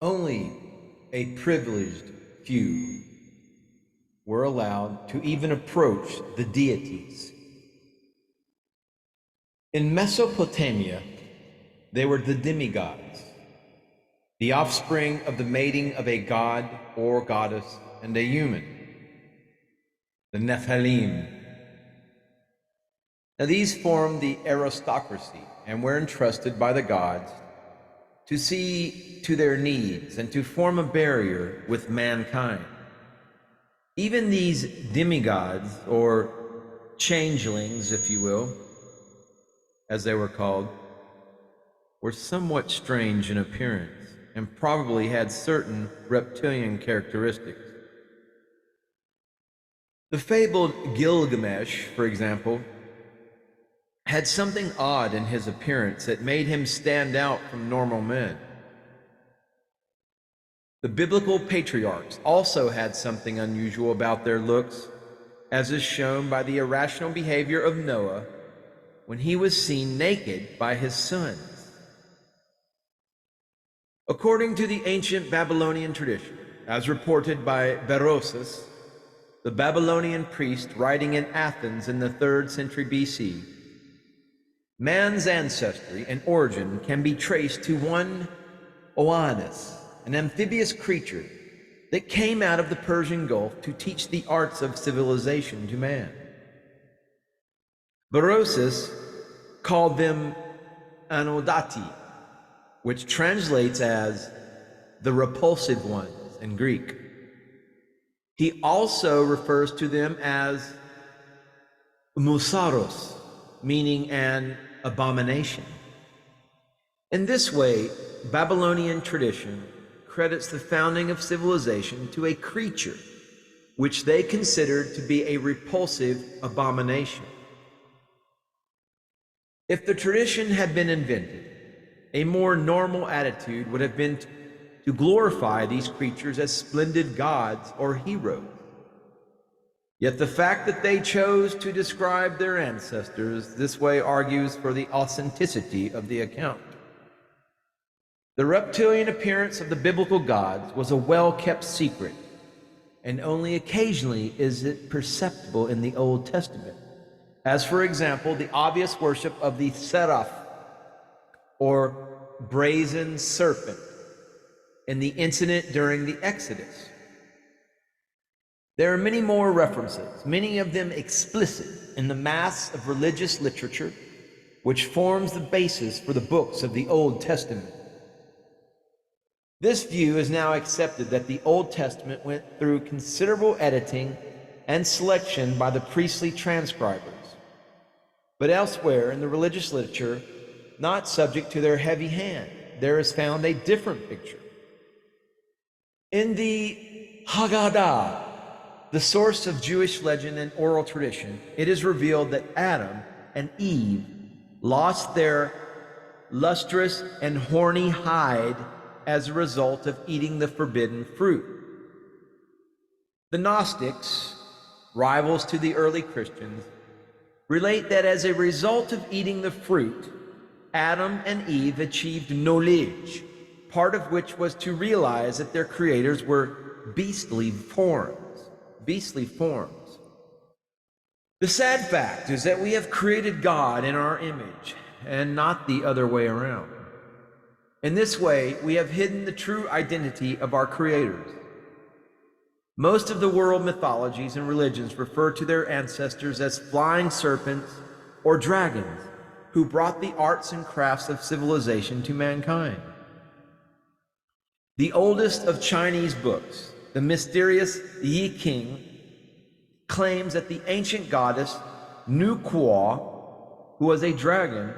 Only a privileged few were allowed to even approach the deities. In Mesopotamia, they were the demigods, the offspring of the mating of a god or goddess and a human, the Nephilim. Now these formed the aristocracy and were entrusted by the gods to see to their needs and to form a barrier with mankind. Even these demigods, or changelings, if you will, as they were called, were somewhat strange in appearance and probably had certain reptilian characteristics. The fabled Gilgamesh, for example, had something odd in his appearance that made him stand out from normal men. The biblical patriarchs also had something unusual about their looks, as is shown by the irrational behavior of Noah when he was seen naked by his sons. According to the ancient Babylonian tradition, as reported by Berosus, the Babylonian priest writing in Athens in the 3rd century BC, man's ancestry and origin can be traced to one Oannes, an amphibious creature that came out of the Persian Gulf to teach the arts of civilization to man. Berosus called them Anodati, which translates as the repulsive ones in Greek. He also refers to them as Musaros, meaning an abomination. In this way, Babylonian tradition credits the founding of civilization to a creature which they considered to be a repulsive abomination. If the tradition had been invented, a more normal attitude would have been to glorify these creatures as splendid gods or heroes. Yet the fact that they chose to describe their ancestors this way argues for the authenticity of the account. The reptilian appearance of the biblical gods was a well-kept secret, and only occasionally is it perceptible in the Old Testament, as for example, the obvious worship of the seraph, or brazen serpent, in the incident during the Exodus. There are many more references, many of them explicit, in the mass of religious literature which forms the basis for the books of the Old Testament. This view is now accepted that the Old Testament went through considerable editing and selection by the priestly transcribers, but elsewhere in the religious literature, not subject to their heavy hand, there is found a different picture. In the Haggadah, the source of Jewish legend and oral tradition, it is revealed that Adam and Eve lost their lustrous and horny hide as a result of eating the forbidden fruit. The Gnostics, rivals to the early Christians, relate that as a result of eating the fruit, Adam and Eve achieved knowledge, part of which was to realize that their creators were beastly forms. The sad fact is that we have created God in our image and not the other way around. In this way, we have hidden the true identity of our creators. Most of the world mythologies and religions refer to their ancestors as flying serpents or dragons who brought the arts and crafts of civilization to mankind. The oldest of Chinese books, the mysterious Yi King, claims that the ancient goddess Nu Kwa, who was a dragon,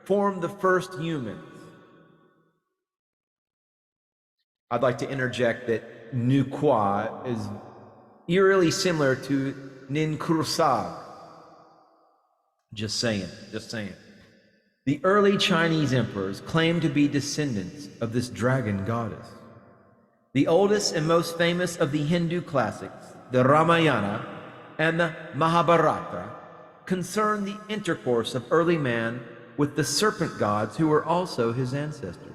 formed the first humans. I'd like to interject that Nu Kwa is eerily similar to Nin Kurusag. Just saying. The early Chinese emperors claimed to be descendants of this dragon goddess. The oldest and most famous of the Hindu classics, the Ramayana and the Mahabharata, concern the intercourse of early man with the serpent gods who were also his ancestors.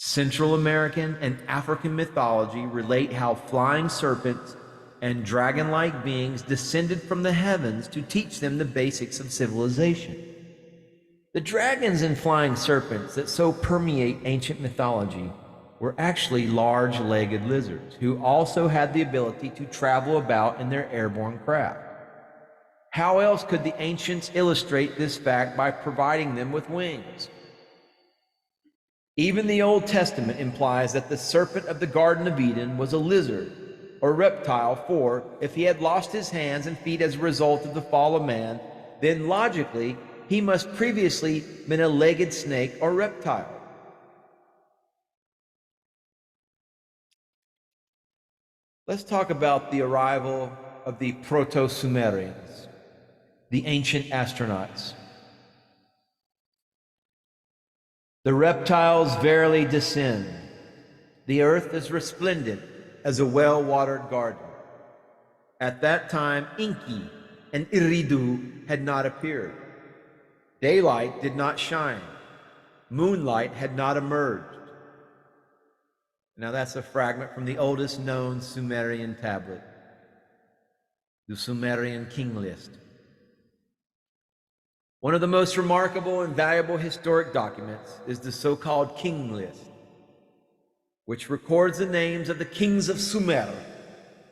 Central American and African mythology relate how flying serpents and dragon-like beings descended from the heavens to teach them the basics of civilization. The dragons and flying serpents that so permeate ancient mythology were actually large-legged lizards who also had the ability to travel about in their airborne craft. How else could the ancients illustrate this fact by providing them with wings? Even the Old Testament implies that the serpent of the Garden of Eden was a lizard or reptile, for if he had lost his hands and feet as a result of the fall of man, then logically he must previously been a legged snake or reptile. Let's talk about the arrival of the Proto-Sumerians, the ancient astronauts. The reptiles verily descend. The earth is resplendent as a well-watered garden. At that time, Enki and Eridu had not appeared. Daylight did not shine. Moonlight had not emerged. Now that's a fragment from the oldest known Sumerian tablet, the Sumerian King List. One of the most remarkable and valuable historic documents is the so-called King List, which records the names of the kings of Sumer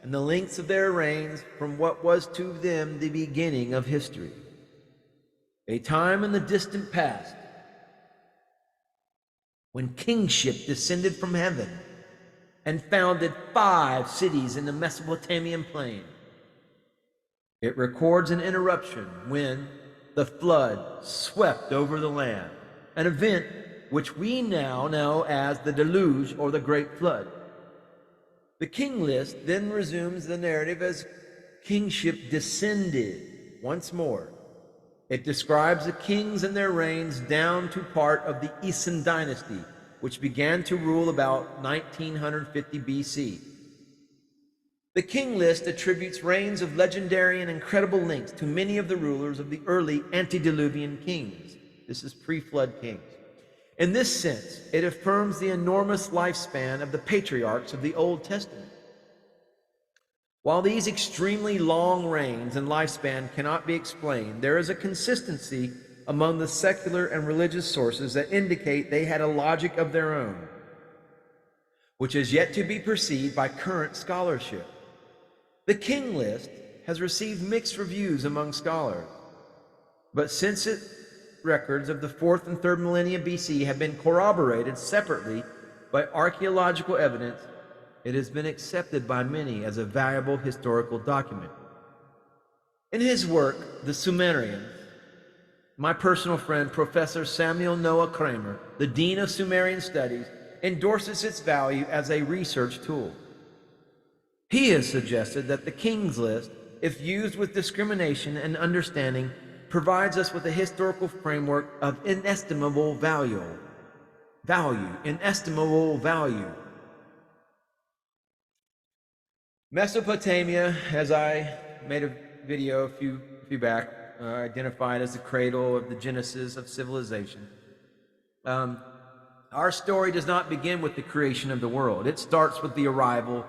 and the lengths of their reigns from what was to them the beginning of history, a time in the distant past when kingship descended from heaven and founded 5 cities in the Mesopotamian plain. It records an interruption when the flood swept over the land, an event which we now know as the deluge or the Great Flood. The King List then resumes the narrative as kingship descended once more. It describes the kings and their reigns down to part of the Isin dynasty, which began to rule about 1950 BC. The King List attributes reigns of legendary and incredible lengths to many of the rulers of the early antediluvian kings. This is pre-flood kings. In this sense, it affirms the enormous lifespan of the patriarchs of the Old Testament. While these extremely long reigns and lifespan cannot be explained, there is a consistency among the secular and religious sources that indicate they had a logic of their own, which is yet to be perceived by current scholarship. The King List has received mixed reviews among scholars, but since its records of the 4th and 3rd millennia BC have been corroborated separately by archaeological evidence, it has been accepted by many as a valuable historical document. In his work, The Sumerians, my personal friend, Professor Samuel Noah Kramer, the Dean of Sumerian Studies, endorses its value as a research tool. He has suggested that the King's List, if used with discrimination and understanding, provides us with a historical framework of inestimable value. Inestimable value. Mesopotamia, as I made a video a few back, identified as the cradle of the genesis of civilization. Our story does not begin with the creation of the world. It starts with the arrival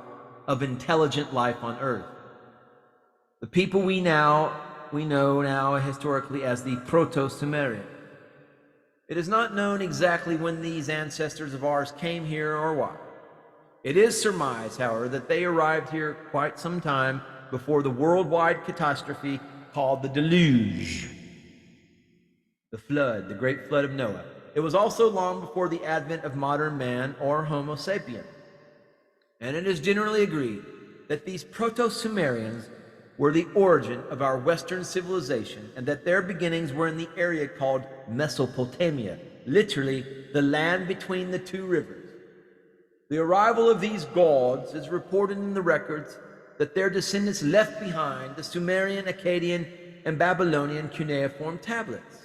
of intelligent life on Earth. The people we know now historically as the Proto-Sumerian. It is not known exactly when these ancestors of ours came here or why. It is surmised, however, that they arrived here quite some time before the worldwide catastrophe called the deluge, the flood, the great flood of Noah. It was also long before the advent of modern man or Homo sapien. And it is generally agreed that these Proto-Sumerians were the origin of our Western civilization and that their beginnings were in the area called Mesopotamia, literally the land between the 2 rivers. The arrival of these gods is reported in the records that their descendants left behind the Sumerian, Akkadian, and Babylonian cuneiform tablets.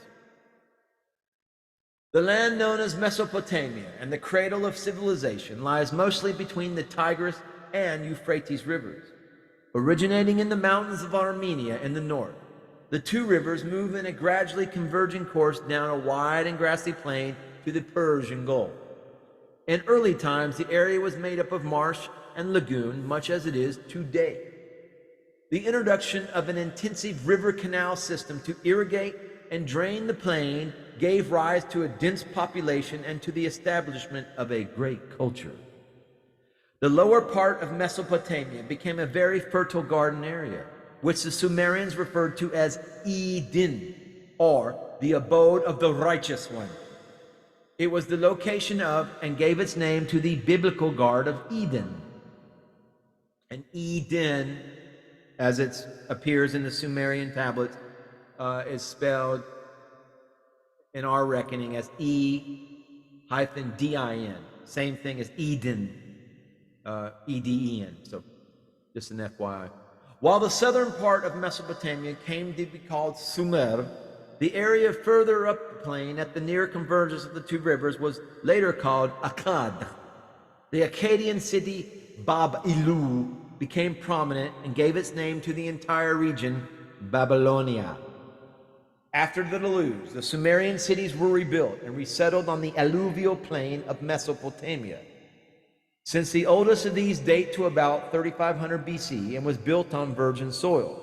The land known as Mesopotamia and the cradle of civilization lies mostly between the Tigris and Euphrates rivers. Originating in the mountains of Armenia in the north, the 2 rivers move in a gradually converging course down a wide and grassy plain to the Persian Gulf. In early times, the area was made up of marsh and lagoon, much as it is today. The introduction of an intensive river canal system to irrigate and drain the plain gave rise to a dense population and to the establishment of a great culture. The lower part of Mesopotamia became a very fertile garden area, which the Sumerians referred to as Eden, or the abode of the righteous one. It was the location of and gave its name to the biblical Garden of Eden. And Eden, as it appears in the Sumerian tablets, is spelled in our reckoning as E-D-I-N. Same thing as Eden, E-D-E-N. So just an FYI. While the southern part of Mesopotamia came to be called Sumer, the area further up the plain at the near convergence of the two rivers was later called Akkad. The Akkadian city Bab-ilu became prominent and gave its name to the entire region, Babylonia. After the deluge, the Sumerian cities were rebuilt and resettled on the alluvial plain of Mesopotamia. Since the oldest of these date to about 3500 BC and was built on virgin soil,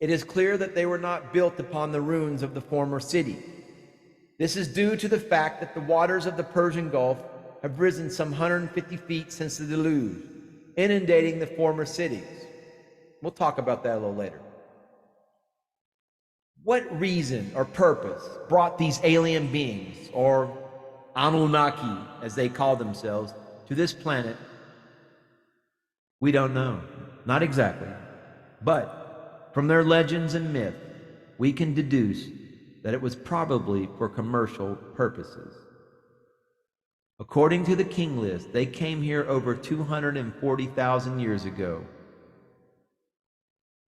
it is clear that they were not built upon the ruins of the former city. This is due to the fact that the waters of the Persian Gulf have risen some 150 feet since the deluge, inundating the former cities. We'll talk about that a little later. What reason or purpose brought these alien beings, or Anunnaki as they call themselves, to this planet? We don't know. Not exactly. But from their legends and myth, we can deduce that it was probably for commercial purposes. According to the king list, they came here over 240,000 years ago.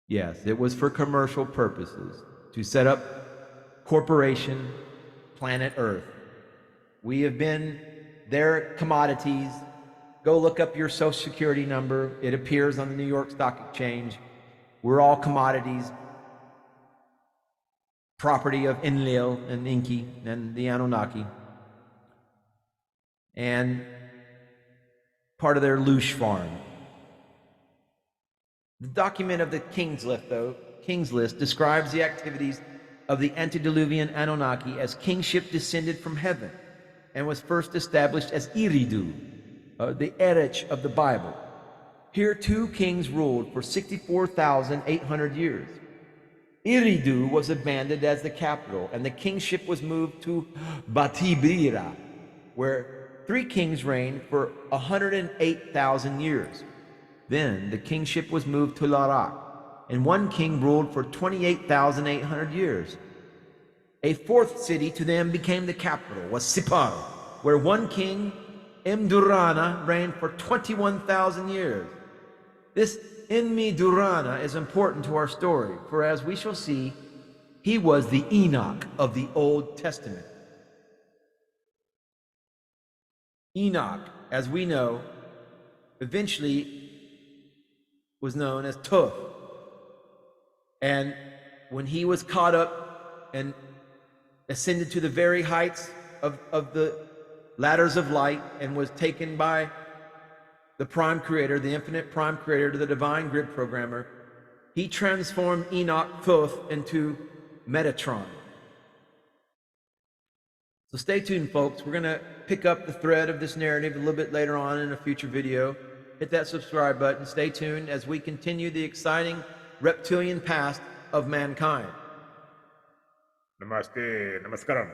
Yes, it was for commercial purposes, to set up corporation planet Earth. We have been their commodities. Go look up your social security number. It appears on the New York Stock Exchange. We're all commodities, property of Enlil and Enki and the Anunnaki, and part of their loosh farm. The document of the King's List describes the activities of the antediluvian Anunnaki as kingship descended from heaven and was first established as Eridu, the Erech of the Bible. Here, two kings ruled for 64,800 years. Eridu was abandoned as the capital, and the kingship was moved to Batibira, where three kings reigned for 108,000 years. Then the kingship was moved to Larak, and one king ruled for 28,800 years. A fourth city to them became the capital, was Sippar, where one king, Imdurana, reigned for 21,000 years. This Enki is important to our story, for as we shall see, he was the Enoch of the Old Testament. Enoch, as we know, eventually was known as Tuth. And when he was caught up and ascended to the very heights of the ladders of light and was taken by the prime creator, the infinite prime creator, to the divine grid programmer, he transformed Enoch Thoth into Metatron. So stay tuned, folks. We're going to pick up the thread of this narrative a little bit later on in a future video. Hit that subscribe button. Stay tuned as we continue the exciting reptilian past of mankind. Namaste, namaskaram.